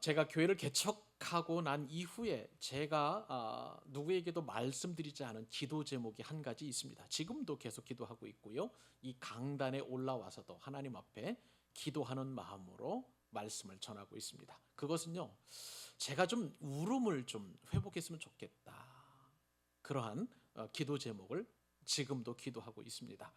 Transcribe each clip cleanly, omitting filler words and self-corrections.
제가 교회를 개척하고 난 이후에 제가 누구에게도 말씀드리지 않은 기도 제목이 한 가지 있습니다. 지금도 계속 기도하고 있고요. 이 강단에 올라와서도 하나님 앞에 기도하는 마음으로 말씀을 전하고 있습니다. 그것은요, 제가 좀 울음을 좀 회복했으면 좋겠다. 그러한 기도 제목을 지금도 기도하고 있습니다.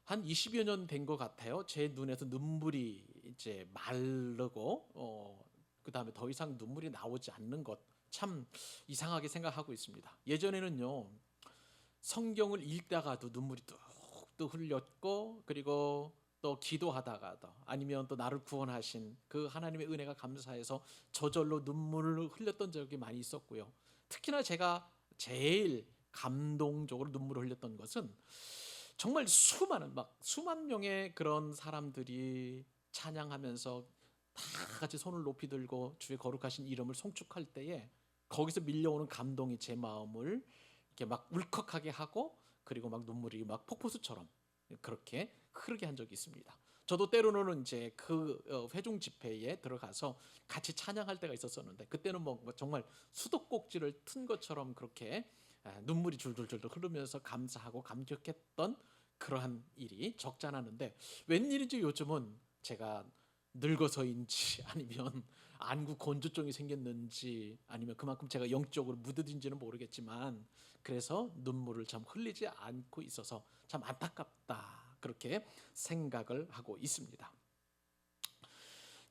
한 20여 년 된 것 같아요. 제 눈에서 눈물이 이제 마르고 그 다음에 더 이상 눈물이 나오지 않는 것 참 이상하게 생각하고 있습니다. 예전에는요, 성경을 읽다가도 눈물이 뚝뚝 흘렸고, 그리고 또 기도하다가도, 아니면 또 나를 구원하신 그 하나님의 은혜가 감사해서 저절로 눈물을 흘렸던 적이 많이 있었고요. 특히나 제가 제일 감동적으로 눈물을 흘렸던 것은 정말 수만 명의 그런 사람들이 찬양하면서 다 같이 손을 높이 들고 주의 거룩하신 이름을 송축할 때에 거기서 밀려오는 감동이 제 마음을 이렇게 막 울컥하게 하고, 그리고 막 눈물이 막 폭포수처럼 그렇게 흐르게 한 적이 있습니다. 저도 때로는 이제 그 회중 집회에 들어가서 같이 찬양할 때가 있었었는데, 그때는 뭐 정말 수도꼭지를 튼 것처럼 그렇게 눈물이 줄줄줄줄 흐르면서 감사하고 감격했던 그러한 일이 적지 않았는데, 웬일인지 요즘은 제가 늙어서인지 아니면 안구 건조증이 생겼는지 아니면 그만큼 제가 영적으로 무뎌진지는 모르겠지만, 그래서 눈물을 참 흘리지 않고 있어서 참 안타깝다, 그렇게 생각을 하고 있습니다.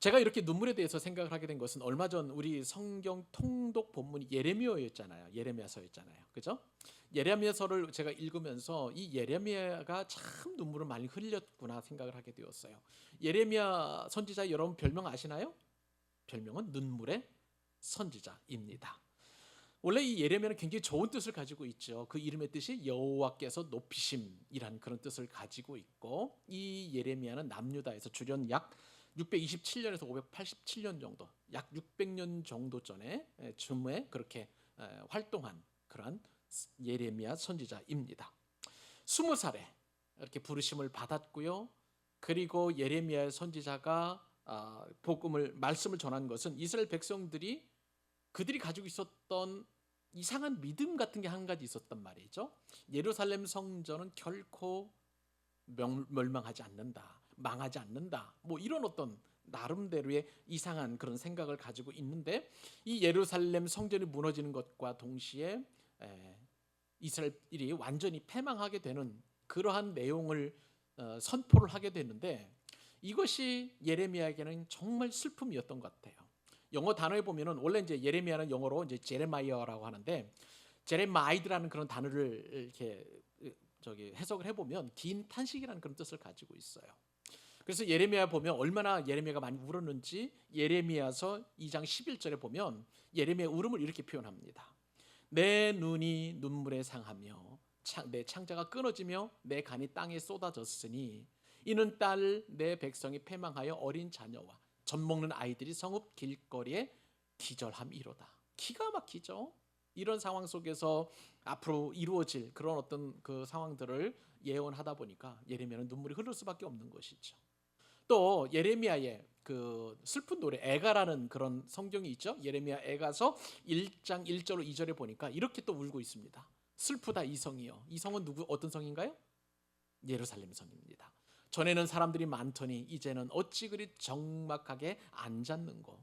제가 이렇게 눈물에 대해서 생각을 하게 된 것은 얼마 전 우리 성경 통독 본문이 예레미야였잖아요. 예레미야서였잖아요. 그죠? 예레미야서를 제가 읽으면서 이 예레미야가 참 눈물을 많이 흘렸구나 생각을 하게 되었어요. 예레미야 선지자 여러분 별명 아시나요? 별명은 눈물의 선지자입니다. 원래 이 예레미야는 굉장히 좋은 뜻을 가지고 있죠. 그 이름의 뜻이 여호와께서 높이심이란 그런 뜻을 가지고 있고, 이 예레미야는 남유다에서 주년 약 627년에서 587년 정도, 약 600년 정도 전에 즈음에 그렇게 활동한 그러한 예레미야 선지자입니다. 20살에 이렇게 부르심을 받았고요. 그리고 예레미야 선지자가 복음을 말씀을 전한 것은 이스라엘 백성들이 그들이 가지고 있었던 이상한 믿음 같은 게 한 가지 있었단 말이죠. 예루살렘 성전은 결코 멸망하지 않는다, 망하지 않는다, 뭐 이런 어떤 나름대로의 이상한 그런 생각을 가지고 있는데, 이 예루살렘 성전이 무너지는 것과 동시에 이스라엘이 완전히 패망하게 되는 그러한 내용을 선포를 하게 되는데, 이것이 예레미야에게는 정말 슬픔이었던 것 같아요. 영어 단어에 보면은 원래 이제 예레미야는 영어로 이제 제레마이어라고 하는데, 제레마이드라는 그런 단어를 이렇게 해석을 해보면 긴 탄식이라는 그런 뜻을 가지고 있어요. 그래서 예레미야 보면 얼마나 예레미야가 많이 울었는지, 예레미야서 2장 11절에 보면 예레미야 울음을 이렇게 표현합니다. 내 눈이 눈물에 상하며 내 창자가 끊어지며 내 간이 땅에 쏟아졌으니 이는 딸 내 백성이 패망하여 어린 자녀와 젖먹는 아이들이 성읍 길거리에 기절함이로다. 기가 막히죠. 이런 상황 속에서 앞으로 이루어질 그런 어떤 그 상황들을 예언하다 보니까 예레미야는 눈물이 흐를 수밖에 없는 것이죠. 또 예레미야의 그 슬픈 노래 애가라는 그런 성경이 있죠. 예레미야 애가서 1장 1절로 2절에 보니까 이렇게 또 울고 있습니다. 슬프다 이 성이요. 이 성은 어떤 성인가요? 예루살렘 성입니다. 전에는 사람들이 많더니 이제는 어찌 그리 적막하게 앉았는고.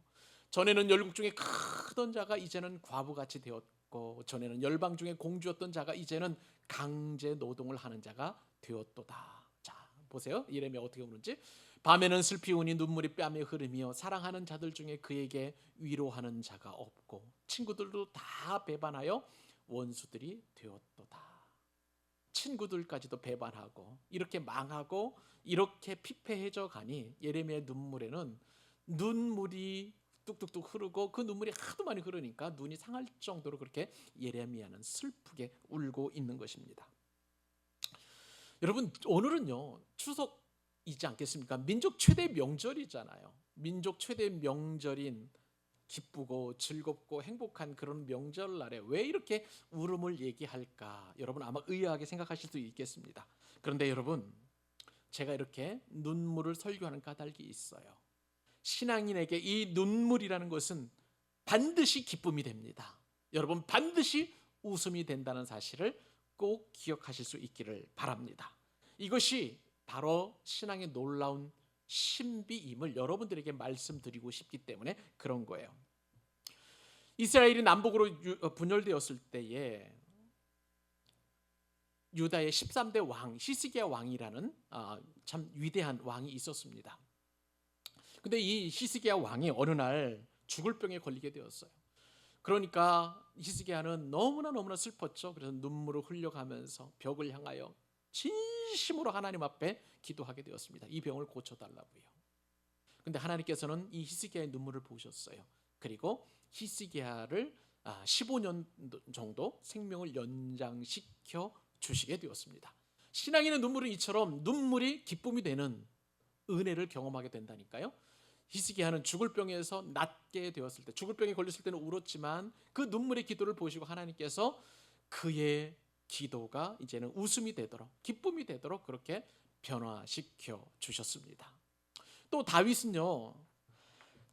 전에는 열국 중에 크던 자가 이제는 과부같이 되었고, 전에는 열방 중에 공주였던 자가 이제는 강제 노동을 하는 자가 되었도다. 자, 보세요. 예레미야 어떻게 우는지. 밤에는 슬피 우니 눈물이 뺨에 흐르며 사랑하는 자들 중에 그에게 위로하는 자가 없고 친구들도 다 배반하여 원수들이 되었도다. 친구들까지도 배반하고 이렇게 망하고 이렇게 피폐해져 가니 예레미야의 눈물에는 눈물이 뚝뚝뚝 흐르고, 그 눈물이 하도 많이 흐르니까 눈이 상할 정도로 그렇게 예레미야는 슬프게 울고 있는 것입니다. 여러분, 오늘은요 추석이지 않겠습니까? 민족 최대 명절이잖아요. 민족 최대 명절인 기쁘고 즐겁고 행복한 그런 명절날에 왜 이렇게 울음을 얘기할까? 여러분 아마 의아하게 생각하실 수 있겠습니다. 그런데 여러분, 제가 이렇게 눈물을 설교하는 까닭이 있어요. 신앙인에게 이 눈물이라는 것은 반드시 기쁨이 됩니다. 여러분, 반드시 웃음이 된다는 사실을 꼭 기억하실 수 있기를 바랍니다. 이것이 바로 신앙의 놀라운 신비임을 여러분들에게 말씀드리고 싶기 때문에 그런 거예요. 이스라엘이 남북으로 분열되었을 때에 유다의 13대 왕 히스기야 왕이라는 참 위대한 왕이 있었습니다. 근데 이 히스기야 왕이 어느 날 죽을 병에 걸리게 되었어요. 그러니까 히스기야는 너무나 슬펐죠. 그래서 눈물을 흘려가면서 벽을 향하여 진심으로 하나님 앞에 기도하게 되었습니다. 이 병을 고쳐달라고요. 근데 하나님께서는 이 히스기야의 눈물을 보셨어요. 그리고 히스기야를 15년 정도 생명을 연장시켜 주시게 되었습니다. 신앙인의 눈물은 이처럼 눈물이 기쁨이 되는 은혜를 경험하게 된다니까요. 히스기야는 죽을 병에서 낫게 되었을 때, 죽을 병에 걸렸을 때는 울었지만 그 눈물의 기도를 보시고 하나님께서 그의 기도가 이제는 웃음이 되도록, 기쁨이 되도록 그렇게 변화시켜 주셨습니다. 또 다윗은요,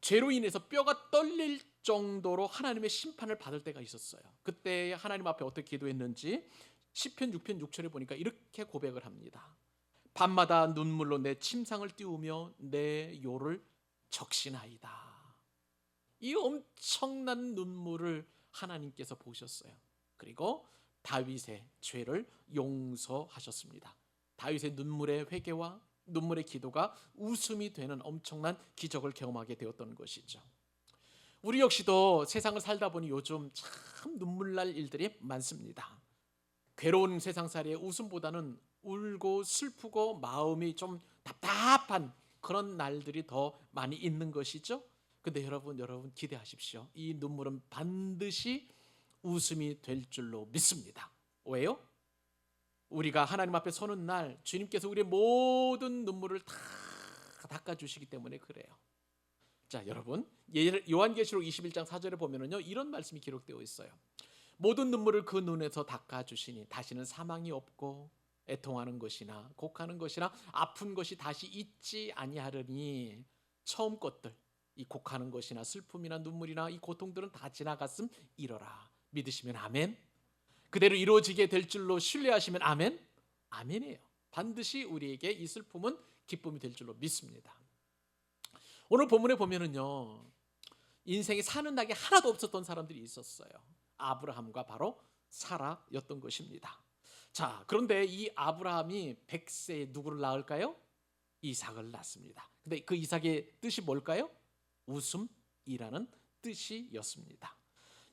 죄로 인해서 뼈가 떨릴 정도로 하나님의 심판을 받을 때가 있었어요. 그때 하나님 앞에 어떻게 기도했는지 시편 6편 6절에 보니까 이렇게 고백을 합니다. 밤마다 눈물로 내 침상을 띄우며 내 요를 적시나이다. 이 엄청난 눈물을 하나님께서 보셨어요. 그리고 다윗의 죄를 용서하셨습니다. 다윗의 눈물의 회개와 눈물의 기도가 웃음이 되는 엄청난 기적을 경험하게 되었던 것이죠. 우리 역시도 세상을 살다 보니 요즘 참 눈물 날 일들이 많습니다. 괴로운 세상살이에 웃음보다는 울고 슬프고 마음이 좀 답답한 그런 날들이 더 많이 있는 것이죠. 근데 여러분 기대하십시오. 이 눈물은 반드시 웃음이 될 줄로 믿습니다. 왜요? 우리가 하나님 앞에 서는 날 주님께서 우리의 모든 눈물을 다 닦아주시기 때문에 그래요. 자, 여러분, 요한계시록 21장 4절에 보면은요, 이런 말씀이 기록되어 있어요. 모든 눈물을 그 눈에서 닦아주시니 다시는 사망이 없고 애통하는 것이나 곡하는 것이나 아픈 것이 다시 있지 아니하리니 처음 것들, 이 곡하는 것이나 슬픔이나 눈물이나 이 고통들은 다 지나갔음 이러라. 믿으시면 아멘. 그대로 이루어지게 될 줄로 신뢰하시면 아멘. 아멘이에요. 반드시 우리에게 이 슬픔은 기쁨이 될 줄로 믿습니다. 오늘 본문에 보면은요, 인생에 사는 낙이 하나도 없었던 사람들이 있었어요. 아브라함과 바로 사라였던 것입니다. 자, 그런데 이 아브라함이 100세에 누구를 낳을까요? 이삭을 낳습니다. 근데 그 이삭의 뜻이 뭘까요? 웃음이라는 뜻이었습니다.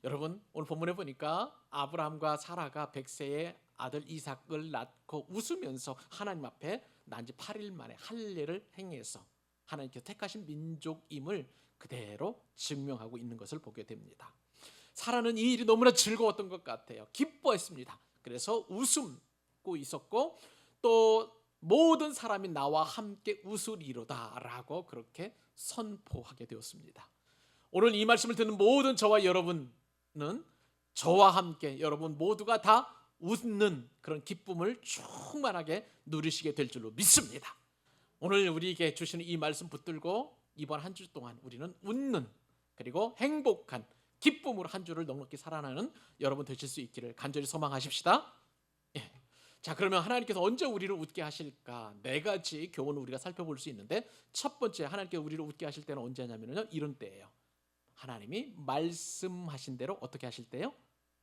여러분, 오늘 본문에 보니까 아브라함과 사라가 100세에 아들 이삭을 낳고 웃으면서 하나님 앞에 난 지 8일 만에 할례를 행해서 하나님께서 택하신 민족임을 그대로 증명하고 있는 것을 보게 됩니다. 사라는 이 일이 너무나 즐거웠던 것 같아요. 기뻐했습니다. 그래서 웃음고 있었고 또 모든 사람이 나와 함께 웃으리로다 라고 그렇게 선포하게 되었습니다. 오늘 이 말씀을 듣는 모든 저와 여러분은 저와 함께 여러분 모두가 다 웃는 그런 기쁨을 충만하게 누리시게 될 줄로 믿습니다. 오늘 우리에게 주시는 이 말씀 붙들고 이번 한 주 동안 우리는 웃는 그리고 행복한 기쁨으로 한 주를 넉넉히 살아나는 여러분 되실 수 있기를 간절히 소망하십시다. 예. 자, 그러면 하나님께서 언제 우리를 웃게 하실까? 네 가지 교훈을 우리가 살펴볼 수 있는데 첫 번째 하나님께서 우리를 웃게 하실 때는 언제 하냐면요, 이런 때예요. 하나님이 말씀하신 대로 어떻게 하실 때요?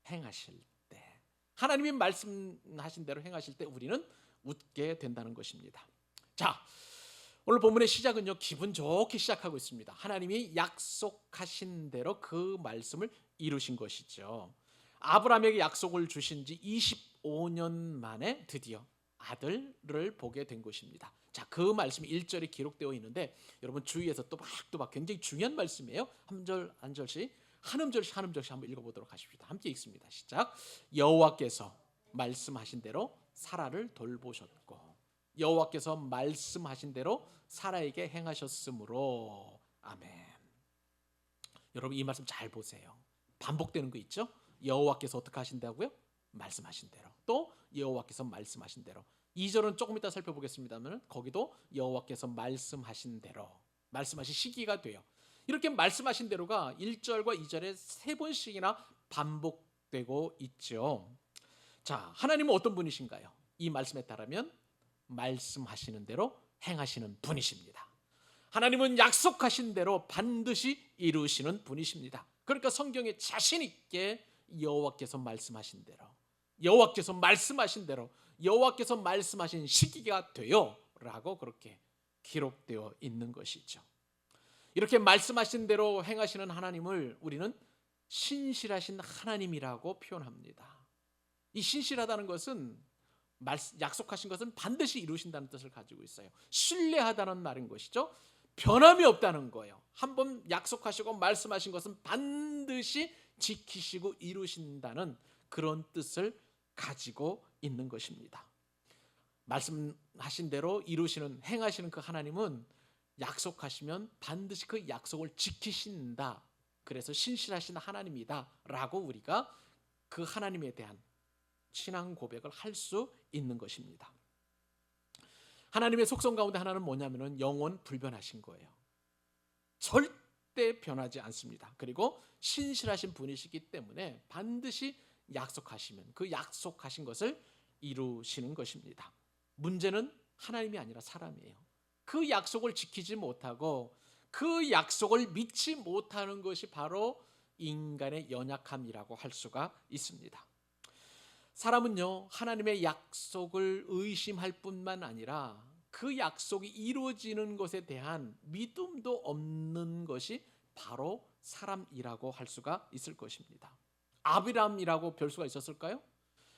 행하실 때. 하나님이 말씀하신 대로 행하실 때 우리는 웃게 된다는 것입니다. 자, 오늘 본문의 시작은요, 기분 좋게 시작하고 있습니다. 하나님이 약속하신 대로 그 말씀을 이루신 것이죠. 아브라함에게 약속을 주신 지 25년 만에 드디어 아들을 보게 된 것입니다. 자, 그 말씀이 1절에 기록되어 있는데 여러분 주위에서 또박 굉장히 중요한 말씀이에요. 한 절 한 절씩 한 음절씩 한번 읽어보도록 하십시오. 함께 읽습니다. 시작. 여호와께서 말씀하신 대로 사라를 돌보셨고 여호와께서 말씀하신 대로 사라에게 행하셨으므로 아멘. 여러분 이 말씀 잘 보세요. 반복되는 거 있죠? 여호와께서 어떻게 하신다고요? 말씀하신 대로. 또 여호와께서 말씀하신 대로. 2절은 조금 이따 살펴보겠습니다만 거기도 여호와께서 말씀하신 대로 말씀하신 시기가 돼요. 이렇게 말씀하신 대로가 1절과 2절에 3번씩이나 반복되고 있죠. 자, 하나님은 어떤 분이신가요? 이 말씀에 따르면 말씀하시는 대로 행하시는 분이십니다. 하나님은 약속하신 대로 반드시 이루시는 분이십니다. 그러니까 성경에 자신 있게 여호와께서 말씀하신 대로, 여호와께서 말씀하신 대로, 여호와께서 말씀하신 시기가 되어라고 그렇게 기록되어 있는 것이죠. 이렇게 말씀하신 대로 행하시는 하나님을 우리는 신실하신 하나님이라고 표현합니다. 이 신실하다는 것은 약속하신 것은 반드시 이루신다는 뜻을 가지고 있어요. 신뢰하다는 말인 것이죠. 변함이 없다는 거예요. 한번 약속하시고 말씀하신 것은 반드시 지키시고 이루신다는 그런 뜻을 가지고 있는 것입니다. 말씀하신 대로 이루시는, 행하시는 그 하나님은 약속하시면 반드시 그 약속을 지키신다. 그래서 신실하신 하나님이다 라고 우리가 그 하나님에 대한 신앙 고백을 할 수 있는 것입니다. 하나님의 속성 가운데 하나는 뭐냐면은 영원 불변하신 거예요. 절대 변하지 않습니다. 그리고 신실하신 분이시기 때문에 반드시 약속하시면 그 약속하신 것을 이루시는 것입니다. 문제는 하나님이 아니라 사람이에요. 그 약속을 지키지 못하고 그 약속을 믿지 못하는 것이 바로 인간의 연약함이라고 할 수가 있습니다. 사람은요, 하나님의 약속을 의심할 뿐만 아니라 그 약속이 이루어지는 것에 대한 믿음도 없는 것이 바로 사람이라고 할 수가 있을 것입니다. 아브라함이라고 별 수가 있었을까요?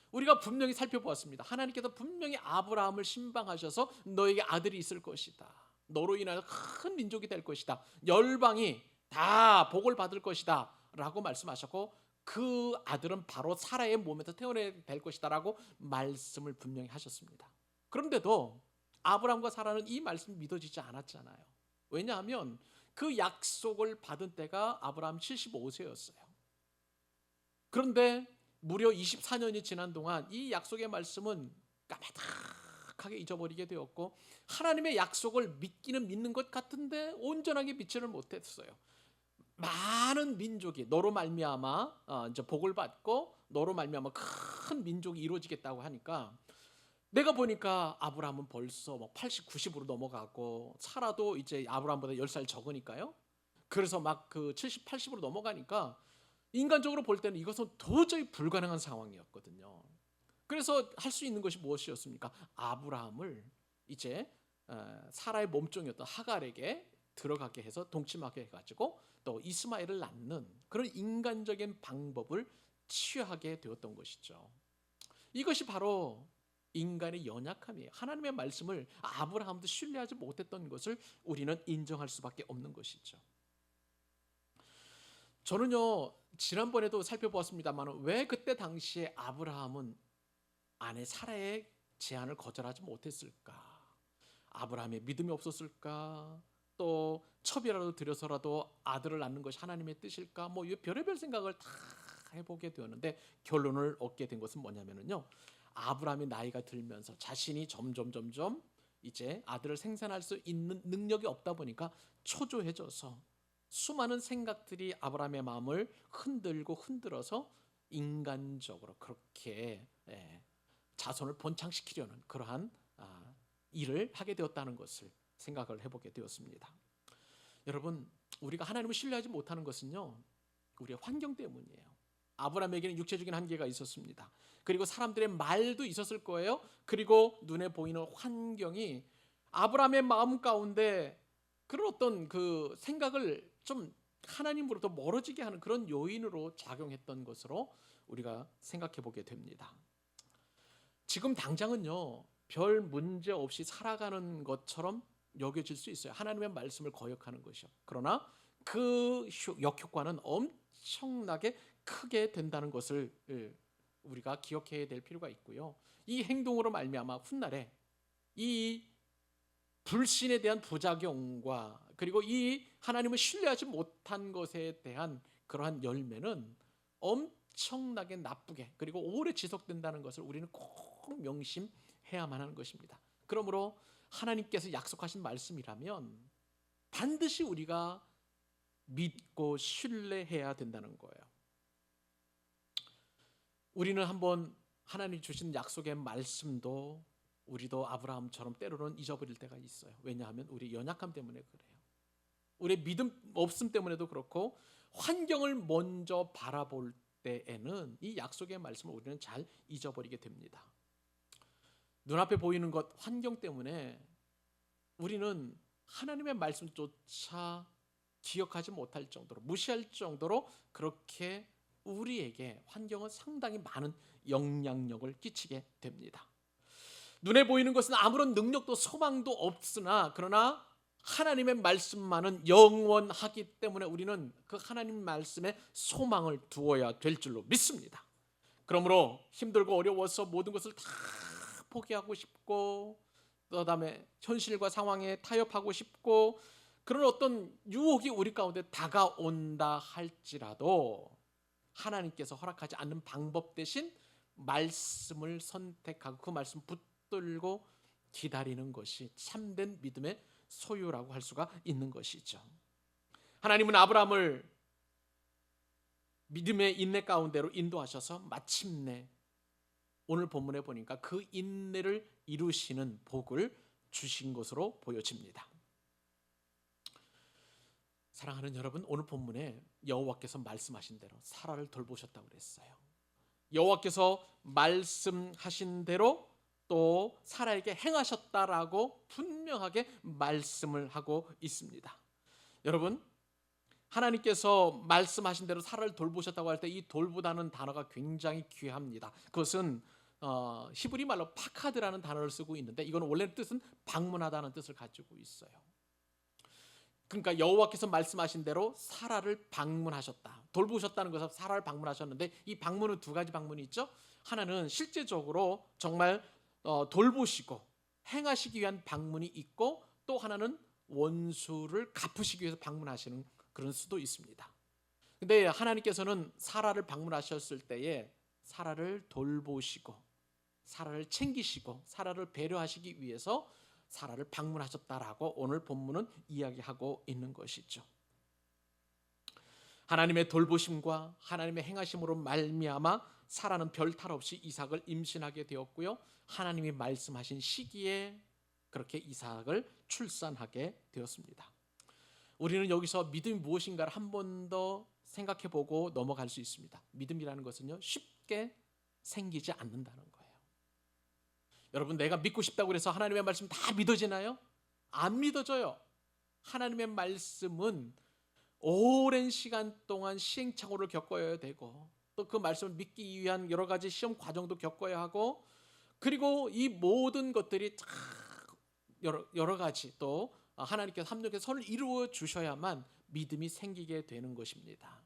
우리가 분명히 살펴보았습니다. 하나님께서 분명히 아브라함을 신방하셔서 너에게 아들이 있을 것이다. 너로 인하여 큰 민족이 될 것이다. 열방이 다 복을 받을 것이다 라고 말씀하셨고, 그 아들은 바로 사라의 몸에서 태어나야 될 것이다 라고 말씀을 분명히 하셨습니다. 그런데도 아브라함과 사라는 이 말씀이 믿어지지 않았잖아요. 왜냐하면 그 약속을 받은 때가 아브라함 75세였어요. 그런데 무려 24년이 지난 동안 이 약속의 말씀은 까마득하게 잊어버리게 되었고, 하나님의 약속을 믿기는 믿는 것 같은데 온전하게 믿지를 못했어요. 많은 민족이 너로 말미암아 이제 복을 받고 너로 말미암아 큰 민족이 이루어지겠다고 하니까, 내가 보니까 아브라함은 벌써 80, 90으로 넘어가고 사라도 이제 아브라함보다 10살 적으니까요. 그래서 막 그 70, 80으로 넘어가니까 인간적으로 볼 때는 이것은 도저히 불가능한 상황이었거든요. 그래서 할 수 있는 것이 무엇이었습니까? 아브라함을 이제 사라의 몸종이었던 하갈에게 들어가게 해서 동침하게 해가지고 또 이스마엘을 낳는 그런 인간적인 방법을 취하게 되었던 것이죠. 이것이 바로 인간의 연약함이에요. 하나님의 말씀을 아브라함도 신뢰하지 못했던 것을 우리는 인정할 수밖에 없는 것이죠. 저는요, 지난번에도 살펴보았습니다만 왜 그때 당시에 아브라함은 아내 사라의 제안을 거절하지 못했을까? 아브라함의 믿음이 없었을까? 또 첩이라도 들여서라도 아들을 낳는 것이 하나님의 뜻일까? 뭐 별의별 생각을 다 해보게 되었는데, 결론을 얻게 된 것은 뭐냐면요, 아브라함이 나이가 들면서 자신이 점점 이제 아들을 생산할 수 있는 능력이 없다 보니까 초조해져서 수많은 생각들이 아브라함의 마음을 흔들고 흔들어서 인간적으로 그렇게 자손을 번창시키려는 그러한 일을 하게 되었다는 것을 생각을 해보게 되었습니다. 여러분, 우리가 하나님을 신뢰하지 못하는 것은요, 우리의 환경 때문이에요. 아브라함에게는 육체적인 한계가 있었습니다. 그리고 사람들의 말도 있었을 거예요. 그리고 눈에 보이는 환경이 아브라함의 마음 가운데 그런 어떤 그 생각을 좀 하나님으로부터 멀어지게 하는 그런 요인으로 작용했던 것으로 우리가 생각해 보게 됩니다. 지금 당장은요, 별 문제 없이 살아가는 것처럼 여겨질 수 있어요. 하나님의 말씀을 거역하는 것이요. 그러나 그 역효과는 엄청나게 크게 된다는 것을 우리가 기억해야 될 필요가 있고요. 이 행동으로 말미암아 훗날에 이 불신에 대한 부작용과 그리고 이 하나님을 신뢰하지 못한 것에 대한 그러한 열매는 엄청나게 나쁘게 그리고 오래 지속된다는 것을 우리는 꼭 명심해야만 하는 것입니다. 그러므로 하나님께서 약속하신 말씀이라면 반드시 우리가 믿고 신뢰해야 된다는 거예요. 우리는 한번 하나님 주신 약속의 말씀도 우리도 아브라함처럼 때로는 잊어버릴 때가 있어요. 왜냐하면 우리 연약함 때문에 그래요. 우리의 믿음 없음 때문에도 그렇고 환경을 먼저 바라볼 때에는 이 약속의 말씀을 우리는 잘 잊어버리게 됩니다. 눈앞에 보이는 것, 환경 때문에 우리는 하나님의 말씀조차 기억하지 못할 정도로, 무시할 정도로 그렇게 우리에게 환경은 상당히 많은 영향력을 끼치게 됩니다. 눈에 보이는 것은 아무런 능력도 소망도 없으나 그러나 하나님의 말씀만은 영원하기 때문에 우리는 그 하나님 말씀에 소망을 두어야 될 줄로 믿습니다. 그러므로 힘들고 어려워서 모든 것을 다 포기하고 싶고 그다음에 현실과 상황에 타협하고 싶고 그런 어떤 유혹이 우리 가운데 다가온다 할지라도 하나님께서 허락하지 않는 방법 대신 말씀을 선택하고 그 말씀 붙들고 기다리는 것이 참된 믿음의 소유라고 할 수가 있는 것이죠. 하나님은 아브라함을 믿음의 인내 가운데로 인도하셔서 마침내 오늘 본문에 보니까 그 인내를 이루시는 복을 주신 것으로 보여집니다. 사랑하는 여러분, 오늘 본문에 여호와께서 말씀하신 대로 사라를 돌보셨다고 그랬어요. 여호와께서 말씀하신 대로 또 사라에게 행하셨다라고 분명하게 말씀을 하고 있습니다. 여러분, 하나님께서 말씀하신 대로 사라를 돌보셨다고 할 때 이 돌보다는 단어가 굉장히 귀합니다. 그것은 히브리 말로 파카드라는 단어를 쓰고 있는데 이건 원래 뜻은 방문하다는 뜻을 가지고 있어요. 그러니까 여호와께서 말씀하신 대로 사라를 방문하셨다. 돌보셨다는 것은 사라를 방문하셨는데 이 방문은 두 가지 방문이 있죠. 하나는 실제적으로 정말 돌보시고 행하시기 위한 방문이 있고 또 하나는 원수를 갚으시기 위해서 방문하시는 그런 수도 있습니다. 근데 하나님께서는 사라를 방문하셨을 때에 사라를 돌보시고 사라를 챙기시고 사라를 배려하시기 위해서 사라를 방문하셨다라고 오늘 본문은 이야기하고 있는 것이죠. 하나님의 돌보심과 하나님의 행하심으로 말미암아 사라는 별탈 없이 이삭을 임신하게 되었고요. 하나님이 말씀하신 시기에 그렇게 이삭을 출산하게 되었습니다. 우리는 여기서 믿음이 무엇인가를 한 번 더 생각해보고 넘어갈 수 있습니다. 믿음이라는 것은요, 쉽게 생기지 않는다는 거예요. 여러분, 내가 믿고 싶다고 해서 하나님의 말씀 다 믿어지나요? 안 믿어져요. 하나님의 말씀은 오랜 시간 동안 시행착오를 겪어야 되고 또 그 말씀을 믿기 위한 여러 가지 시험 과정도 겪어야 하고 그리고 이 모든 것들이 다 여러 가지 또 하나님께서 합력해서 선을 이루어 주셔야만 믿음이 생기게 되는 것입니다.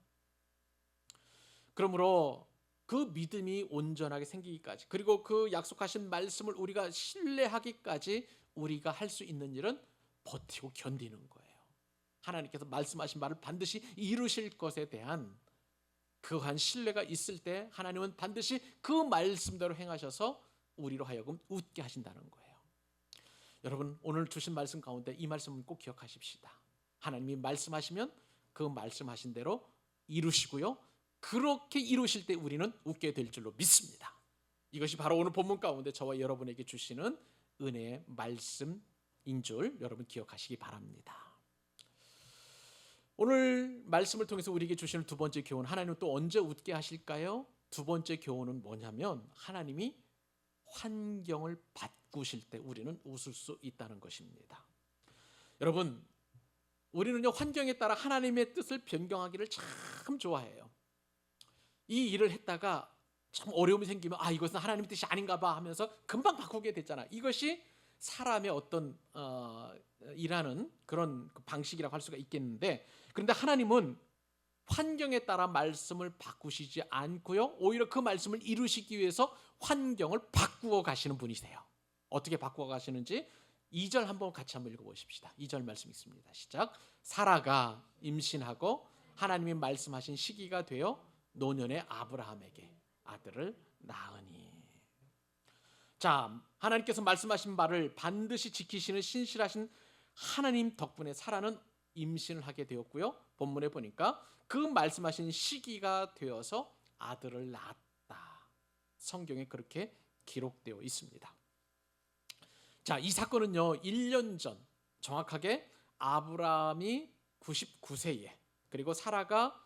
그러므로 그 믿음이 온전하게 생기기까지 그리고 그 약속하신 말씀을 우리가 신뢰하기까지 우리가 할 수 있는 일은 버티고 견디는 거예요. 하나님께서 말씀하신 말을 반드시 이루실 것에 대한 그한 신뢰가 있을 때 하나님은 반드시 그 말씀대로 행하셔서 우리로 하여금 웃게 하신다는 거예요. 여러분, 오늘 주신 말씀 가운데 이 말씀은 꼭 기억하십시다. 하나님이 말씀하시면 그 말씀하신 대로 이루시고요. 그렇게 이루실 때 우리는 웃게 될 줄로 믿습니다. 이것이 바로 오늘 본문 가운데 저와 여러분에게 주시는 은혜의 말씀인 줄 여러분 기억하시기 바랍니다. 오늘 말씀을 통해서 우리에게 주시는 두 번째 교훈, 하나님은 또 언제 웃게 하실까요? 두 번째 교훈은 뭐냐면 하나님이 환경을 바꾸실 때 우리는 웃을 수 있다는 것입니다. 여러분, 우리는요 환경에 따라 하나님의 뜻을 변경하기를 참 좋아해요. 이 일을 했다가 참 어려움이 생기면 이것은 하나님의 뜻이 아닌가 봐 하면서 금방 바꾸게 됐잖아. 이것이 사람의 어떤 일하는 그런 방식이라고 할 수가 있겠는데 그런데 하나님은 환경에 따라 말씀을 바꾸시지 않고요. 오히려 그 말씀을 이루시기 위해서 환경을 바꾸어 가시는 분이세요. 어떻게 바꾸어 가시는지 2절 한번 같이 한번 읽어보십시다. 2절 말씀 있습니다. 시작. 사라가 임신하고 하나님이 말씀하신 시기가 되어 노년의 아브라함에게 아들을 낳으니. 자, 하나님께서 말씀하신 바를 반드시 지키시는 신실하신 하나님 덕분에 사라는 임신을 하게 되었고요. 본문에 보니까 그 말씀하신 시기가 되어서 아들을 낳았다. 성경에 그렇게 기록되어 있습니다. 자, 이 사건은요, 1년 전 정확하게 아브라함이 99세에 그리고 사라가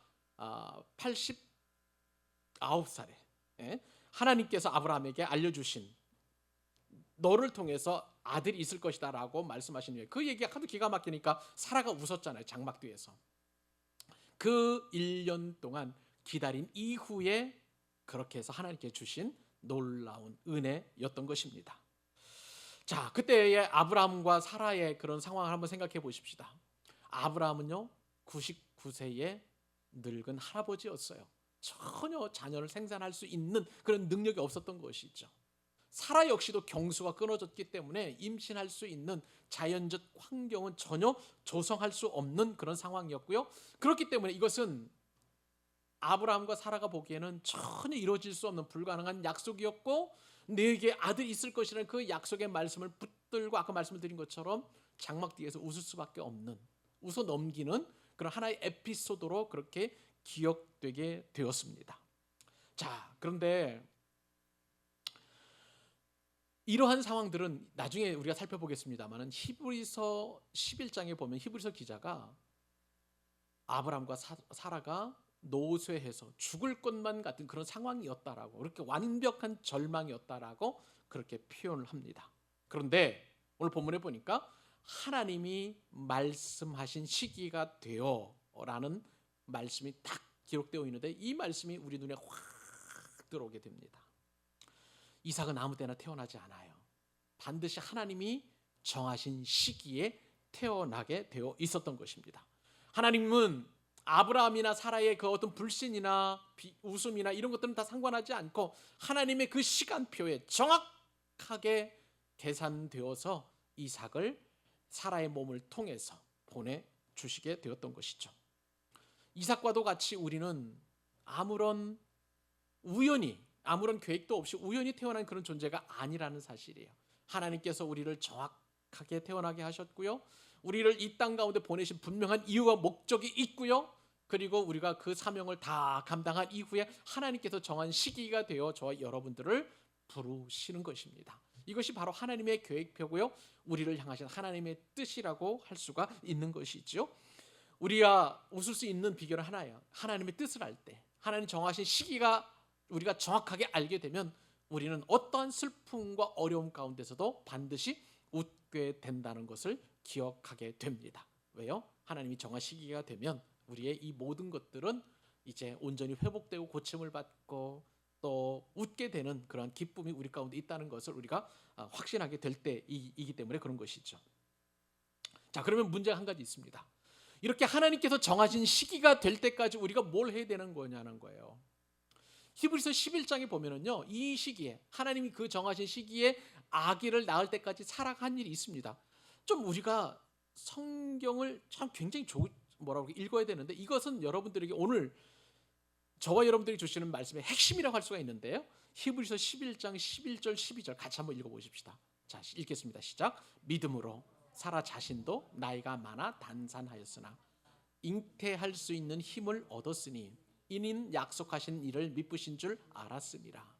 89살에 하나님께서 아브라함에게 알려주신 너를 통해서 아들이 있을 것이다 라고 말씀하신 후에 그 얘기가 하도 기가 막히니까 사라가 웃었잖아요. 장막 뒤에서. 그 1년 동안 기다린 이후에 그렇게 해서 하나님께 주신 놀라운 은혜였던 것입니다. 자, 그때의 아브라함과 사라의 그런 상황을 한번 생각해 보십시다. 아브라함은요 99세의 늙은 할아버지였어요. 전혀 자녀를 생산할 수 있는 그런 능력이 없었던 것이죠. 사라 역시도 경수가 끊어졌기 때문에 임신할 수 있는 자연적 환경은 전혀 조성할 수 없는 그런 상황이었고요. 그렇기 때문에 이것은 아브라함과 사라가 보기에는 전혀 이루어질 수 없는 불가능한 약속이었고, 내게 아들이 있을 것이라는 그 약속의 말씀을 붙들고 아까 말씀드린 것처럼 장막 뒤에서 웃을 수밖에 없는, 웃어 넘기는 그런 하나의 에피소드로 그렇게 기억되게 되었습니다. 자, 그런데 이러한 상황들은 나중에 우리가 살펴보겠습니다만 히브리서 11장에 보면 히브리서 기자가 아브라함과 사라가 노쇠해서 죽을 것만 같은 그런 상황이었다라고, 그렇게 완벽한 절망이었다라고 그렇게 표현을 합니다. 그런데 오늘 본문에 보니까 하나님이 말씀하신 시기가 되어라는 말씀이 딱 기록되어 있는데 이 말씀이 우리 눈에 확 들어오게 됩니다. 이삭은 아무 때나 태어나지 않아요. 반드시 하나님이 정하신 시기에 태어나게 되어 있었던 것입니다. 하나님은 아브라함이나 사라의 그 어떤 불신이나 웃음이나 이런 것들은 다 상관하지 않고 하나님의 그 시간표에 정확하게 계산되어서 이삭을 사라의 몸을 통해서 보내주시게 되었던 것이죠. 이삭과도 같이 우리는 아무런 계획도 없이 우연히 태어난 그런 존재가 아니라는 사실이에요. 하나님께서 우리를 정확하게 태어나게 하셨고요. 우리를 이 땅 가운데 보내신 분명한 이유와 목적이 있고요. 그리고 우리가 그 사명을 다 감당한 이후에 하나님께서 정한 시기가 되어 저와 여러분들을 부르시는 것입니다. 이것이 바로 하나님의 계획표고요. 우리를 향하신 하나님의 뜻이라고 할 수가 있는 것이죠. 우리가 웃을 수 있는 비결은 하나예요. 하나님의 뜻을 알 때, 하나님 정하신 시기가 우리가 정확하게 알게 되면 우리는 어떠한 슬픔과 어려움 가운데서도 반드시 웃게 된다는 것을 기억하게 됩니다. 왜요? 하나님이 정한 시기가 되면 우리의 이 모든 것들은 이제 온전히 회복되고 고침을 받고 또 웃게 되는 그런 기쁨이 우리 가운데 있다는 것을 우리가 확신하게 될 때이기 때문에 그런 것이죠. 자, 그러면 문제가 한 가지 있습니다. 이렇게 하나님께서 정하신 시기가 될 때까지 우리가 뭘 해야 되는 거냐는 거예요. 히브리서 11장에 보면은요, 이 시기에 하나님이 그 정하신 시기에 아기를 낳을 때까지 살아간 일이 있습니다. 좀 우리가 성경을 참 굉장히 읽어야 되는데 이것은 여러분들에게 오늘 저와 여러분들이 주시는 말씀의 핵심이라고 할 수가 있는데요. 히브리서 11장 11절 12절 같이 한번 읽어보십시다. 자, 읽겠습니다. 시작. 믿음으로 사라 자신도 나이가 많아 단산하였으나 잉태할 수 있는 힘을 얻었으니 이는 약속하신 이를 미쁘신 줄 알았습니다.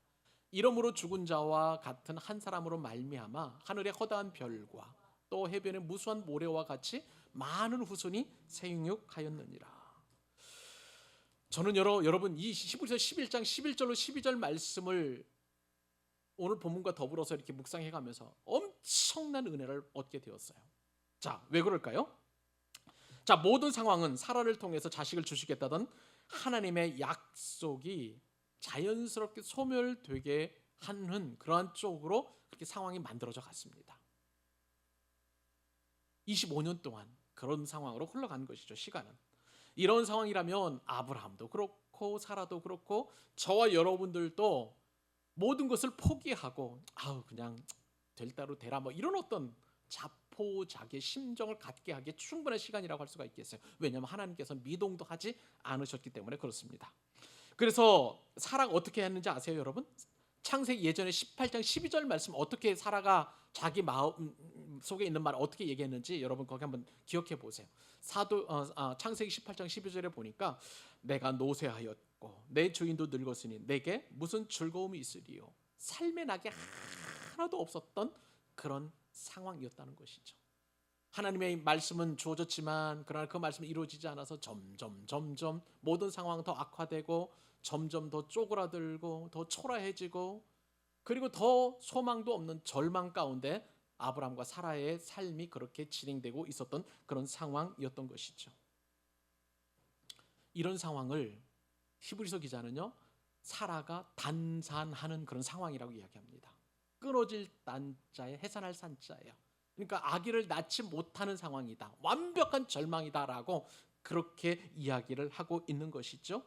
이러므로 죽은 자와 같은 한 사람으로 말미암아 하늘의 허다한 별과 또 해변의 무수한 모래와 같이 많은 후손이 생육하였느니라. 저는 여러분 이 히브리서 11장 11절로 12절 말씀을 오늘 본문과 더불어서 이렇게 묵상해가면서 엄청난 은혜를 얻게 되었어요. 자, 왜 그럴까요? 자, 모든 상황은 사라를 통해서 자식을 주시겠다던 하나님의 약속이 자연스럽게 소멸되게 하는 그러한 쪽으로 그렇게 상황이 만들어져 갔습니다. 25년 동안 그런 상황으로 흘러간 것이죠. 시간은. 이런 상황이라면 아브라함도 그렇고 사라도 그렇고 저와 여러분들도 모든 것을 포기하고 그냥 될 대로 되라 뭐 이런 어떤 자포자기의 심정을 갖게 하기에 충분한 시간이라고 할 수가 있겠어요. 왜냐하면 하나님께서 미동도 하지 않으셨기 때문에 그렇습니다. 그래서 사라가 어떻게 했는지 아세요, 여러분? 창세기 예전에 18장 12절 말씀 어떻게 사라가 자기 마음 속에 있는 말 어떻게 얘기했는지 여러분 거기 한번 기억해 보세요. 창세기 18장 12절에 보니까 내가 노쇠하였고 내 주인도 늙었으니 내게 무슨 즐거움이 있으리요. 삶의 낙이 하나도 없었던 그런 상황이었다는 것이죠. 하나님의 말씀은 주어졌지만 그러나 그 말씀이 이루어지지 않아서 점점 모든 상황 더 악화되고 점점 더 쪼그라들고 더 초라해지고 그리고 더 소망도 없는 절망 가운데 아브라함과 사라의 삶이 그렇게 진행되고 있었던 그런 상황이었던 것이죠. 이런 상황을 히브리서 기자는요, 사라가 단산하는 그런 상황이라고 이야기합니다. 끊어질 단자에 해산할 산자예요. 그러니까 아기를 낳지 못하는 상황이다. 완벽한 절망이다라고 그렇게 이야기를 하고 있는 것이죠.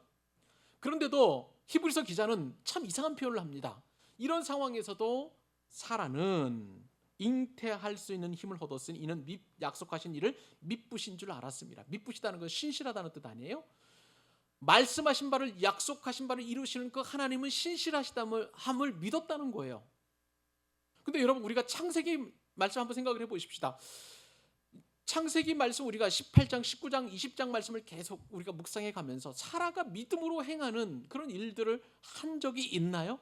그런데도 히브리서 기자는 참 이상한 표현을 합니다. 이런 상황에서도 사라는 잉태할 수 있는 힘을 얻었으니 이는 약속하신 일을 미쁘신 줄 알았습니다. 미쁘시다는 건 신실하다는 뜻 아니에요? 말씀하신 바를 약속하신 바를 이루시는 그 하나님은 신실하시다함을 믿었다는 거예요. 근데 여러분 우리가 창세기 말씀 한번 생각을 해보십시다. 창세기 말씀 우리가 18장, 19장, 20장 말씀을 계속 우리가 묵상해 가면서 사라가 믿음으로 행하는 그런 일들을 한 적이 있나요?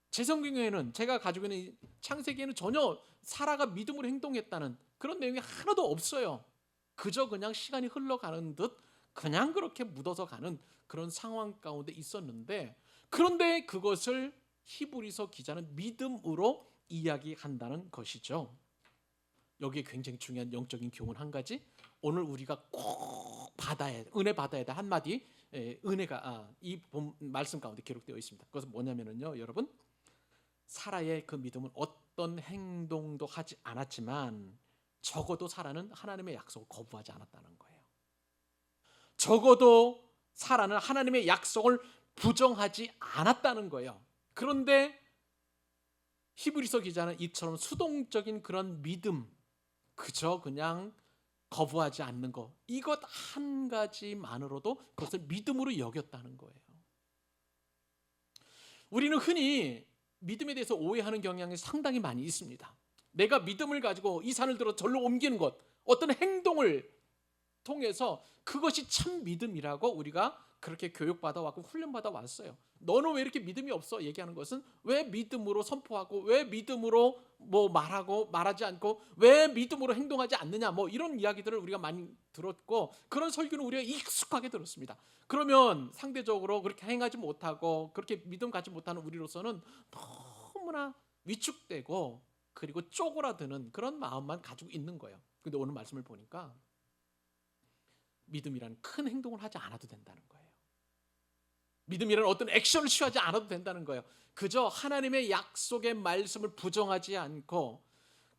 제 성경에는 제가 가지고 있는 창세기에는 전혀 사라가 믿음으로 행동했다는 그런 내용이 하나도 없어요. 그저 그냥 시간이 흘러가는 듯 그냥 그렇게 묻어서 가는 그런 상황 가운데 있었는데 그런데 그것을 히브리서 기자는 믿음으로 이야기한다는 것이죠. 여기에 굉장히 중요한 영적인 교훈 한 가지 오늘 우리가 꼭 은혜 받아야 될 한마디 은혜가 이 말씀 가운데 기록되어 있습니다. 그것은 뭐냐면요 여러분 사라의 그 믿음은 어떤 행동도 하지 않았지만 적어도 사라는 하나님의 약속을 거부하지 않았다는 거예요. 적어도 사라는 하나님의 약속을 부정하지 않았다는 거예요. 그런데 히브리서 기자는 이처럼 수동적인 그런 믿음 그저 그냥 거부하지 않는 것 이것 한 가지만으로도 그것을 믿음으로 여겼다는 거예요. 우리는 흔히 믿음에 대해서 오해하는 경향이 상당히 많이 있습니다. 내가 믿음을 가지고 이 산을 들어 절로 옮기는 것 어떤 행동을 통해서 그것이 참 믿음이라고 우리가 그렇게 교육받아 왔고 훈련받아 왔어요. 너는 왜 이렇게 믿음이 없어? 얘기하는 것은 왜 믿음으로 선포하고 왜 믿음으로 뭐 말하고 말하지 않고 왜 믿음으로 행동하지 않느냐 뭐 이런 이야기들을 우리가 많이 들었고 그런 설교는 우리가 익숙하게 들었습니다. 그러면 상대적으로 그렇게 행하지 못하고 그렇게 믿음 갖지 못하는 우리로서는 너무나 위축되고 그리고 쪼그라드는 그런 마음만 가지고 있는 거예요. 근데 오늘 말씀을 보니까 믿음이란 큰 행동을 하지 않아도 된다는 거예요. 믿음이란 어떤 액션을 취하지 않아도 된다는 거예요. 그저 하나님의 약속의 말씀을 부정하지 않고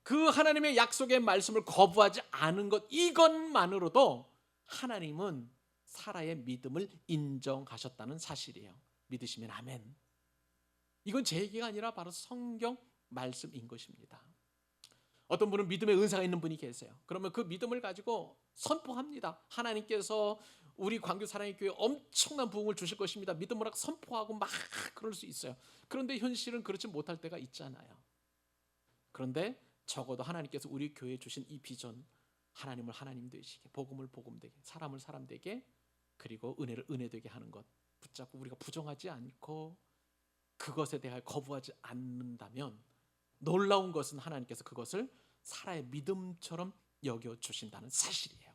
그 하나님의 약속의 말씀을 거부하지 않은 것 이것만으로도 하나님은 사라의 믿음을 인정하셨다는 사실이에요. 믿으시면 아멘. 이건 제 얘기가 아니라 바로 성경 말씀인 것입니다. 어떤 분은 믿음의 은사가 있는 분이 계세요. 그러면 그 믿음을 가지고 선포합니다. 하나님께서 우리 광교 사랑의 교회에 엄청난 부흥을 주실 것입니다. 믿음으로 선포하고 막 그럴 수 있어요. 그런데 현실은 그렇지 못할 때가 있잖아요. 그런데 적어도 하나님께서 우리 교회에 주신 이 비전 하나님을 하나님 되시게 복음을 복음 되게 사람을 사람 되게 그리고 은혜를 은혜 되게 하는 것 붙잡고 우리가 부정하지 않고 그것에 대하여 거부하지 않는다면 놀라운 것은 하나님께서 그것을 사라의 믿음처럼 여겨주신다는 사실이에요.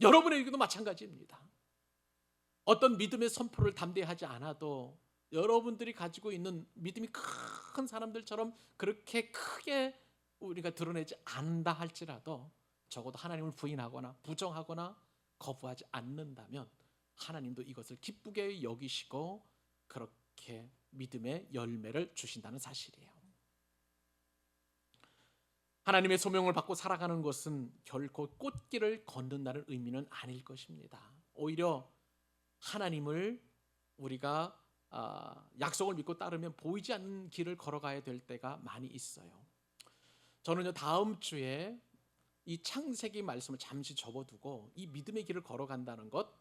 여러분에게도 마찬가지입니다. 어떤 믿음의 선포를 담대하지 않아도 여러분들이 가지고 있는 믿음이 큰 사람들처럼 그렇게 크게 우리가 드러내지 않는다 할지라도 적어도 하나님을 부인하거나 부정하거나 거부하지 않는다면 하나님도 이것을 기쁘게 여기시고 그렇게 믿음의 열매를 주신다는 사실이에요. 하나님의 소명을 받고 살아가는 것은 결코 꽃길을 걷는다는 의미는 아닐 것입니다. 오히려 하나님을 우리가 약속을 믿고 따르면 보이지 않는 길을 걸어가야 될 때가 많이 있어요. 저는요 다음 주에 이 창세기 말씀을 잠시 접어두고 이 믿음의 길을 걸어간다는 것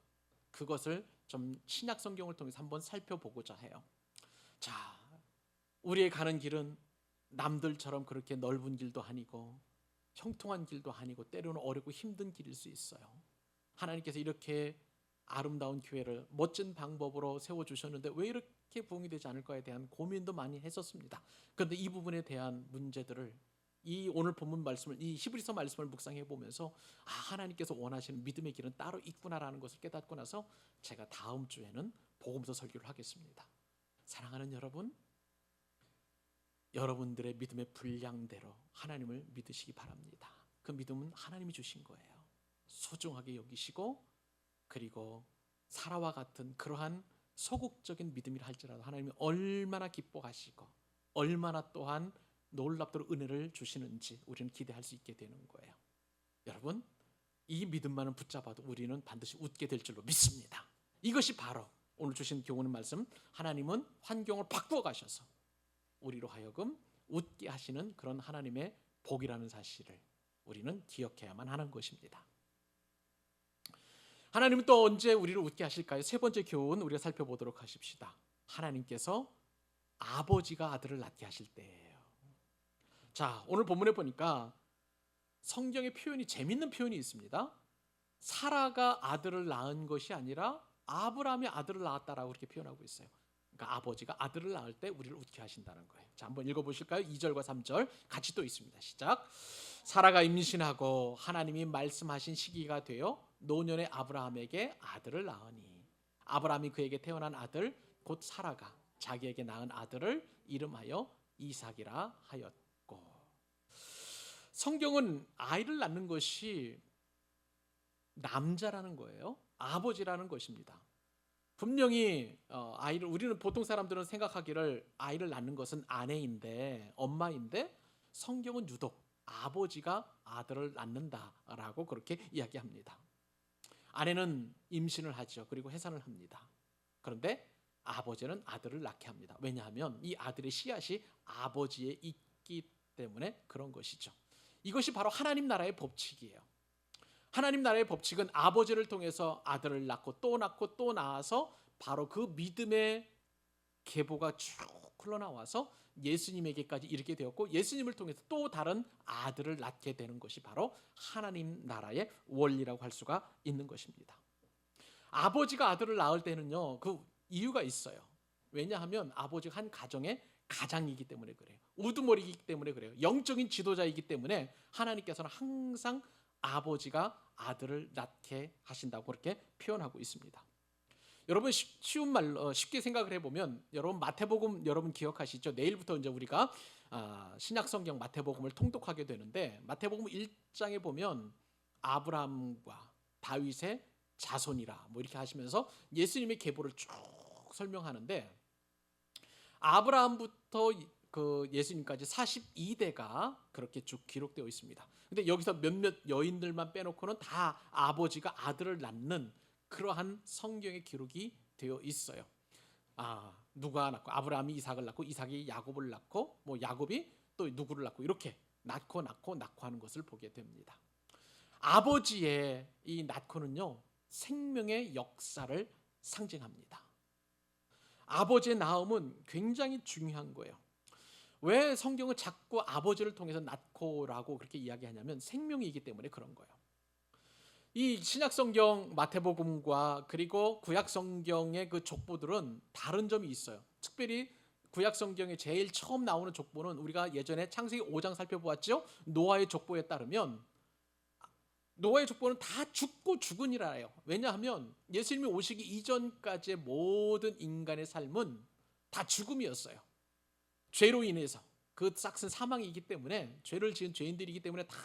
그것을 좀 신약 성경을 통해서 한번 살펴보고자 해요. 자, 우리의 가는 길은 남들처럼 그렇게 넓은 길도 아니고 형통한 길도 아니고 때로는 어렵고 힘든 길일 수 있어요. 하나님께서 이렇게 아름다운 교회를 멋진 방법으로 세워주셨는데 왜 이렇게 부흥이 되지 않을까에 대한 고민도 많이 했었습니다. 그런데 이 부분에 대한 문제들을 이 오늘 본문 말씀을, 이 히브리서 말씀을 묵상해 보면서 하나님께서 원하시는 믿음의 길은 따로 있구나라는 것을 깨닫고 나서 제가 다음 주에는 복음서 설교를 하겠습니다. 사랑하는 여러분, 여러분들의 믿음의 분량대로 하나님을 믿으시기 바랍니다. 그 믿음은 하나님이 주신 거예요. 소중하게 여기시고, 그리고 사라와 같은 그러한 소극적인 믿음이라 할지라도 하나님이 얼마나 기뻐하시고 얼마나 또한 놀랍도록 은혜를 주시는지 우리는 기대할 수 있게 되는 거예요. 여러분, 이 믿음만은 붙잡아도 우리는 반드시 웃게 될 줄로 믿습니다. 이것이 바로 오늘 주신 교훈의 말씀, 하나님은 환경을 바꾸어 가셔서 우리로 하여금 웃게 하시는 그런 하나님의 복이라는 사실을 우리는 기억해야만 하는 것입니다. 하나님은 또 언제 우리를 웃게 하실까요? 세 번째 교훈 우리가 살펴보도록 하십시다. 하나님께서 아버지가 아들을 낳게 하실 때예요. 자, 오늘 본문에 보니까 성경의 표현이, 재밌는 표현이 있습니다. 사라가 아들을 낳은 것이 아니라 아브라함이 아들을 낳았다라고 그렇게 표현하고 있어요. 그러니까 아버지가 아들을 낳을 때 우리를 웃게 하신다는 거예요. 자, 한번 읽어보실까요? 2절과 3절 같이 또 있습니다. 시작. 사라가 임신하고 하나님이 말씀하신 시기가 되어 노년의 아브라함에게 아들을 낳으니 아브라함이 그에게 태어난 아들 곧 사라가 자기에게 낳은 아들을 이름하여 이삭이라 하였고. 성경은 아이를 낳는 것이 남자라는 거예요. 아버지라는 것입니다. 분명히 아이를, 우리는 보통 사람들은 생각하기를 아이를 낳는 것은 아내인데, 엄마인데, 성경은 유독 아버지가 아들을 낳는다라고 그렇게 이야기합니다. 아내는 임신을 하죠. 그리고 해산을 합니다. 그런데 아버지는 아들을 낳게 합니다. 왜냐하면 이 아들의 씨앗이 아버지에 있기 때문에 그런 것이죠. 이것이 바로 하나님 나라의 법칙이에요. 하나님 나라의 법칙은 아버지를 통해서 아들을 낳고 또 낳고 또 낳아서 바로 그 믿음의 계보가 쭉 흘러나와서 예수님에게까지 이르게 되었고, 예수님을 통해서 또 다른 아들을 낳게 되는 것이 바로 하나님 나라의 원리라고 할 수가 있는 것입니다. 아버지가 아들을 낳을 때는요, 그 이유가 있어요. 왜냐하면 아버지가 한 가정의 가장이기 때문에 그래요. 우두머리이기 때문에 그래요. 영적인 지도자이기 때문에 하나님께서는 항상 아버지가 아들을 낳게 하신다고 그렇게 표현하고 있습니다. 여러분, 쉬운 말로 쉽게 생각을 해보면, 여러분 마태복음 여러분 기억하시죠? 내일부터 이제 우리가 신약성경 마태복음을 통독하게 되는데, 마태복음 1장에 보면 아브라함과 다윗의 자손이라 뭐 이렇게 하시면서 예수님의 계보를 쭉 설명하는데, 아브라함부터 그 예수님까지 42대가 그렇게 쭉 기록되어 있습니다. 근데 여기서 몇몇 여인들만 빼놓고는 다 아버지가 아들을 낳는 그러한 성경의 기록이 되어 있어요. 누가 낳고, 아브라함이 이삭을 낳고, 이삭이 야곱을 낳고, 뭐 야곱이 또 누구를 낳고, 이렇게 낳고 하는 것을 보게 됩니다. 아버지의 이 낳고는요, 생명의 역사를 상징합니다. 아버지의 낳음은 굉장히 중요한 거예요. 왜 성경은 자꾸 아버지를 통해서 낳고라고 그렇게 이야기하냐면 생명이기 때문에 그런 거예요. 이 신약성경 마태복음과 그리고 구약성경의 그 족보들은 다른 점이 있어요. 특별히 구약성경에 제일 처음 나오는 족보는 우리가 예전에 창세기 5장 살펴보았죠. 노아의 족보에 따르면 노아의 족보는 다 죽고 죽으니라 해요. 왜냐하면 예수님이 오시기 이전까지의 모든 인간의 삶은 다 죽음이었어요. 죄로 인해서 그 싹슨 사망이기 때문에, 죄를 지은 죄인들이기 때문에 다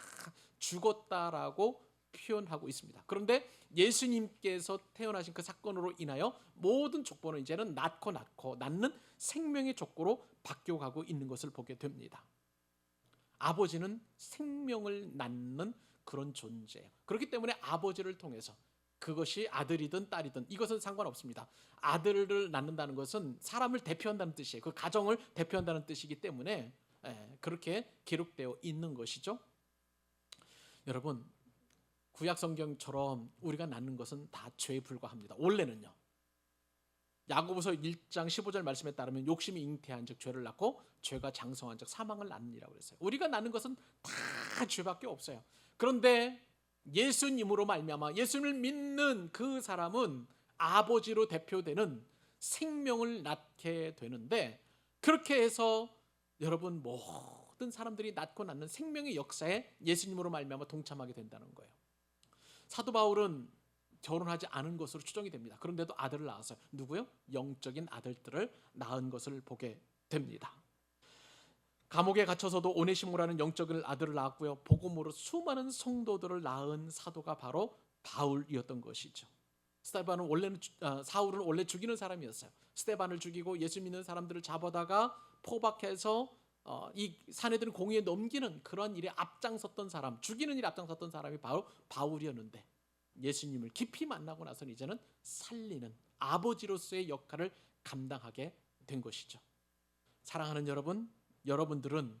죽었다라고 표현하고 있습니다. 그런데 예수님께서 태어나신 그 사건으로 인하여 모든 족보는 이제는 낳는 생명의 족보로 바뀌어가고 있는 것을 보게 됩니다. 아버지는 생명을 낳는 그런 존재예요. 그렇기 때문에 아버지를 통해서, 그것이 아들이든 딸이든 이것은 상관없습니다. 아들을 낳는다는 것은 사람을 대표한다는 뜻이에요. 그 가정을 대표한다는 뜻이기 때문에 그렇게 기록되어 있는 것이죠. 여러분, 구약 성경처럼 우리가 낳는 것은 다 죄에 불과합니다. 원래는요. 야고보서 1장 15절 말씀에 따르면 욕심이 잉태한 즉 죄를 낳고 죄가 장성한 즉 사망을 낳느니라고 그랬어요. 우리가 낳는 것은 다 죄밖에 없어요. 그런데 예수님으로 말미암아 예수님을 믿는 그 사람은 아버지로 대표되는 생명을 낳게 되는데, 그렇게 해서 여러분 모든 사람들이 낳고 낳는 생명의 역사에 예수님으로 말미암아 동참하게 된다는 거예요. 사도 바울은 결혼하지 않은 것으로 추정이 됩니다. 그런데도 아들을 낳았어요. 누구요? 영적인 아들들을 낳은 것을 보게 됩니다. 감옥에 갇혀서도 오네시모라는 영적인 아들을 낳았고요. 복음으로 수많은 성도들을 낳은 사도가 바로 바울이었던 것이죠. 사울은 원래 죽이는 사람이었어요. 스데반을 죽이고 예수 믿는 사람들을 잡아다가 포박해서 이 사내들은 공의에 넘기는 그런 일에 앞장섰던 사람, 죽이는 일에 앞장섰던 사람이 바로 바울이었는데, 예수님을 깊이 만나고 나서는 이제는 살리는 아버지로서의 역할을 감당하게 된 것이죠. 사랑하는 여러분, 여러분들은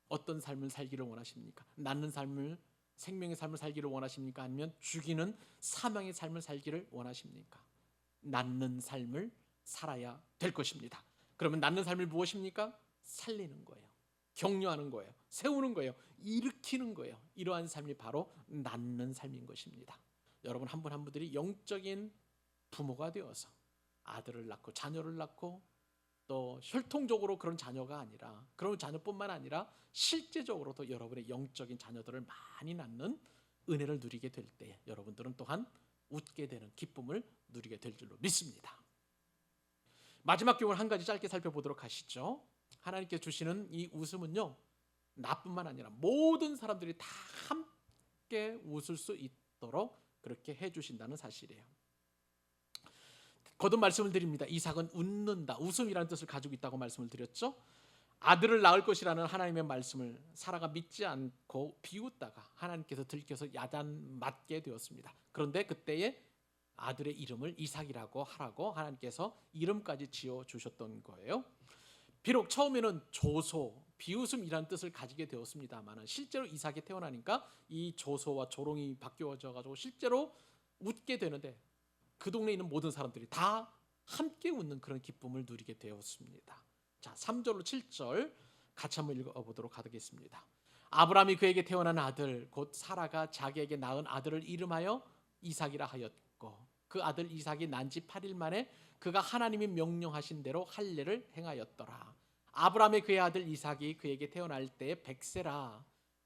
어떤 삶을 살기를 원하십니까? 낳는 삶을, 생명의 삶을 살기를 원하십니까? 아니면 죽이는 사망의 삶을 살기를 원하십니까? 낳는 삶을 살아야 될 것입니다. 그러면 낳는 삶이 무엇입니까? 살리는 거예요. 격려하는 거예요. 세우는 거예요. 일으키는 거예요. 이러한 삶이 바로 낳는 삶인 것입니다. 여러분 한 분 한 분들이 영적인 부모가 되어서 아들을 낳고 자녀를 낳고, 또 혈통적으로 그런 자녀가 아니라, 그런 자녀뿐만 아니라 실제적으로도 여러분의 영적인 자녀들을 많이 낳는 은혜를 누리게 될 때 여러분들은 또한 웃게 되는 기쁨을 누리게 될 줄로 믿습니다. 마지막 교훈 한 가지 짧게 살펴보도록 하시죠. 하나님께 주시는 이 웃음은요, 나뿐만 아니라 모든 사람들이 다 함께 웃을 수 있도록 그렇게 해주신다는 사실이에요. 거듭 말씀을 드립니다. 이삭은 웃는다, 웃음이라는 뜻을 가지고 있다고 말씀을 드렸죠. 아들을 낳을 것이라는 하나님의 말씀을 사라가 믿지 않고 비웃다가 하나님께서 들켜서 야단 맞게 되었습니다. 그런데 그때에 아들의 이름을 이삭이라고 하라고 하나님께서 이름까지 지어 주셨던 거예요. 비록 처음에는 조소, 비웃음이라는 뜻을 가지게 되었습니다만, 실제로 이삭이 태어나니까 이 조소와 조롱이 바뀌어져 가지고 실제로 웃게 되는데, 그 동네에 있는 모든 사람들이 다 함께 웃는 그런 기쁨을 누리게 되었습니다. 자, 3절로 7절 같이 한번 읽어보도록 하겠습니다. 아브라함이 그에게 태어난 아들 곧 사라가 자기에게 낳은 아들을 이름하여 이삭이라 하였고, 그 아들 이삭이 난 지 8일 만에 그가 하나님이 명령하신 대로 할례를 행하였더라. 아브라함의 그의 아들 이삭이 그에게 태어날 때에 100세라.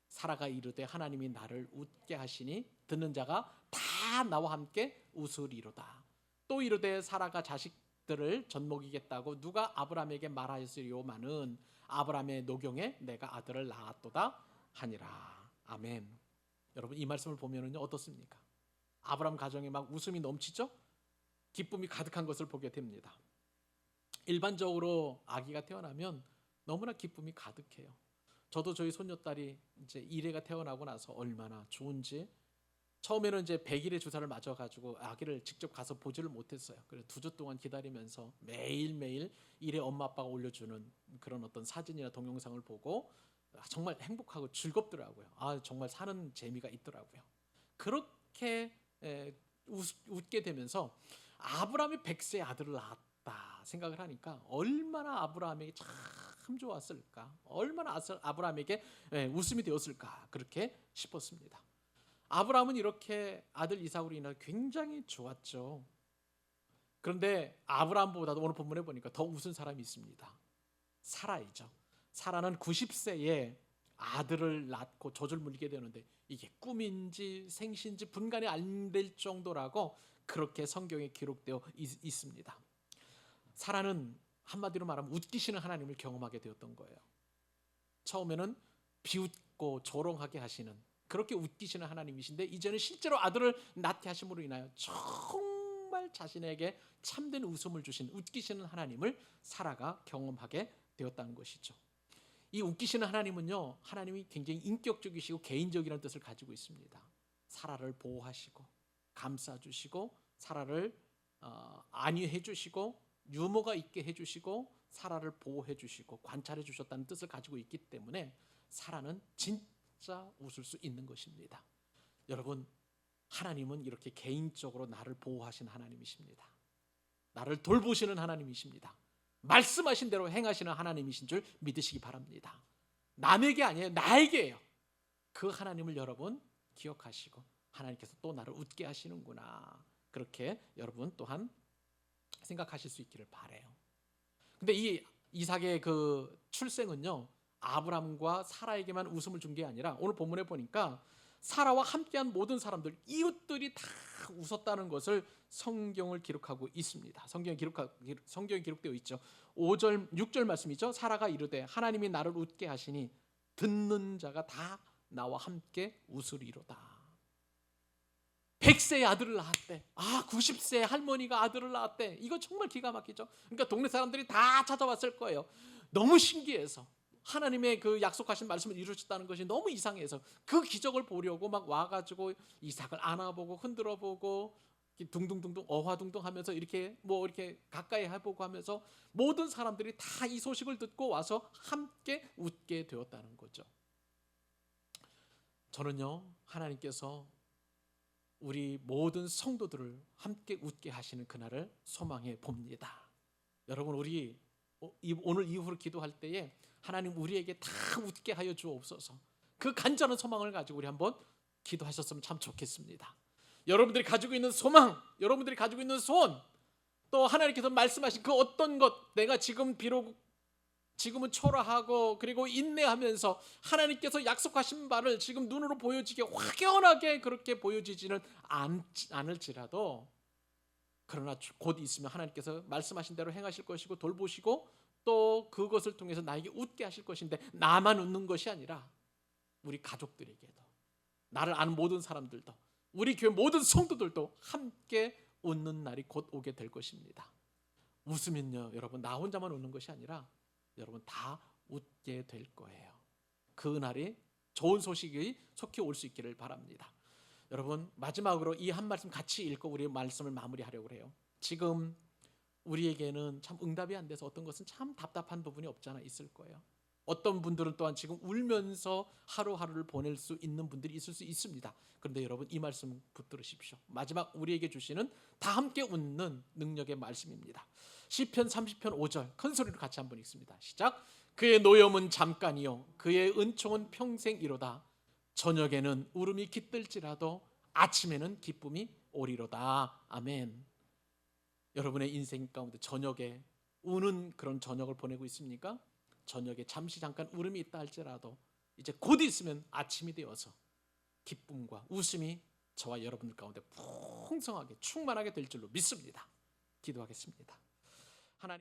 사라가 이르되 하나님이 나를 웃게 하시니 듣는 자가 다 나와 함께 웃으리로다. 또 이르되 사라가 자식들을 젖먹이겠다고 누가 아브라함에게 말하였으리오마는 아브라함의 노경에 내가 아들을 낳았도다 하니라. 아멘. 여러분 이 말씀을 보면은요 어떻습니까? 아브라함 가정에 막 웃음이 넘치죠? 기쁨이 가득한 것을 보게 됩니다. 일반적으로 아기가 태어나면 너무나 기쁨이 가득해요. 저도 저희 손녀딸이 이제 1회가 태어나고 나서 얼마나 좋은지, 처음에는 이제 100일의 주사를 맞아가지고 아기를 직접 가서 보지를 못했어요. 그래서 2주 동안 기다리면서 매일매일 1회 엄마 아빠가 올려주는 그런 어떤 사진이나 동영상을 보고 정말 행복하고 즐겁더라고요. 정말 사는 재미가 있더라고요. 그렇게 웃게 되면서 아브라함이 100세의 아들을 낳았다 생각을 하니까 얼마나 아브라함에게 참 좋았을까, 얼마나 아브라함에게 웃음이 되었을까, 그렇게 싶었습니다. 아브라함은 이렇게 아들 이삭으로 인해 굉장히 좋았죠. 그런데 아브라함보다도 오늘 본문에 보니까 더 웃은 사람이 있습니다. 사라이죠. 사라는 90세에 아들을 낳고 젖을 물리게 되는데 이게 꿈인지 생신지 분간이 안 될 정도라고 그렇게 성경에 기록되어 있습니다. 사라는 한마디로 말하면 웃기시는 하나님을 경험하게 되었던 거예요. 처음에는 비웃고 조롱하게 하시는, 그렇게 웃기시는 하나님이신데 이제는 실제로 아들을 낳게 하심으로 인하여 정말 자신에게 참된 웃음을 주신 웃기시는 하나님을 사라가 경험하게 되었다는 것이죠. 이 웃기시는 하나님은요, 하나님이 굉장히 인격적이시고 개인적이라는 뜻을 가지고 있습니다. 사라를 보호하시고 감싸주시고 사라를 안위해 주시고 유머가 있게 해주시고 사라를 보호해 주시고 관찰해 주셨다는 뜻을 가지고 있기 때문에 사라는 진짜 웃을 수 있는 것입니다. 여러분, 하나님은 이렇게 개인적으로 나를 보호하신 하나님이십니다. 나를 돌보시는 하나님이십니다. 말씀하신 대로 행하시는 하나님이신 줄 믿으시기 바랍니다. 남에게 아니에요. 나에게예요. 그 하나님을 여러분 기억하시고 하나님께서 또 나를 웃게 하시는구나. 그렇게 여러분 또한 생각하실 수 있기를 바라요. 근데 이 이삭의 그 출생은요, 아브람과 사라에게만 웃음을 준 게 아니라 오늘 본문에 보니까 사라와 함께한 모든 사람들, 이웃들이 다 웃었다는 것을 성경을 기록하고 있습니다. 성경에 기록되어 있죠. 5절 6절 말씀이죠. 사라가 이르되 하나님이 나를 웃게 하시니 듣는 자가 다 나와 함께 웃으리로다. 100세의 아들을 낳았대. 90세의 할머니가 아들을 낳았대. 이거 정말 기가 막히죠. 그러니까 동네 사람들이 다 찾아왔을 거예요. 너무 신기해서, 하나님의 그 약속하신 말씀을 이루셨다는 것이 너무 이상해서 그 기적을 보려고 막 와가지고 이삭을 안아보고 흔들어보고 둥둥둥둥 어화둥둥하면서 이렇게 이렇게 가까이 해보고 하면서 모든 사람들이 다 이 소식을 듣고 와서 함께 웃게 되었다는 거죠. 저는요, 하나님께서 우리 모든 성도들을 함께 웃게 하시는 그날을 소망해 봅니다. 여러분, 우리 오늘 이후로 기도할 때에 하나님 우리에게 다 웃게 하여 주옵소서. 그 간절한 소망을 가지고 우리 한번 기도하셨으면 참 좋겠습니다. 여러분들이 가지고 있는 소망, 여러분들이 가지고 있는 소원, 또 하나님께서 말씀하신 그 어떤 것, 내가 지금은 초라하고 그리고 인내하면서 하나님께서 약속하신 바를 지금 눈으로 보여지게 확연하게 그렇게 보여지지는 않을지라도, 그러나 곧 있으면 하나님께서 말씀하신 대로 행하실 것이고 돌보시고 또 그것을 통해서 나에게 웃게 하실 것인데, 나만 웃는 것이 아니라 우리 가족들에게도, 나를 아는 모든 사람들도, 우리 교회 모든 성도들도 함께 웃는 날이 곧 오게 될 것입니다. 웃으면요, 여러분, 나 혼자만 웃는 것이 아니라 여러분 다 웃게 될 거예요. 그 날이, 좋은 소식이 속히 올 수 있기를 바랍니다. 여러분, 마지막으로 이 한 말씀 같이 읽고 우리 말씀을 마무리하려고 해요. 지금 우리에게는 참 응답이 안 돼서 어떤 것은 참 답답한 부분이 없지 않아 있을 거예요. 어떤 분들은 또한 지금 울면서 하루하루를 보낼 수 있는 분들이 있을 수 있습니다. 그런데 여러분, 이 말씀 붙들으십시오. 마지막 우리에게 주시는 다 함께 웃는 능력의 말씀입니다. 시편 30편 5절 큰 소리로 같이 한번 읽습니다. 시작. 그의 노염은 잠깐이요 그의 은총은 평생이로다. 저녁에는 울음이 깃들지라도 아침에는 기쁨이 오리로다. 아멘. 여러분의 인생 가운데 저녁에 우는 그런 저녁을 보내고 있습니까? 저녁에 잠시 잠깐 울음이 있다 할지라도 이제 곧 있으면 아침이 되어서 기쁨과 웃음이 저와 여러분들 가운데 풍성하게 충만하게 될 줄로 믿습니다. 기도하겠습니다.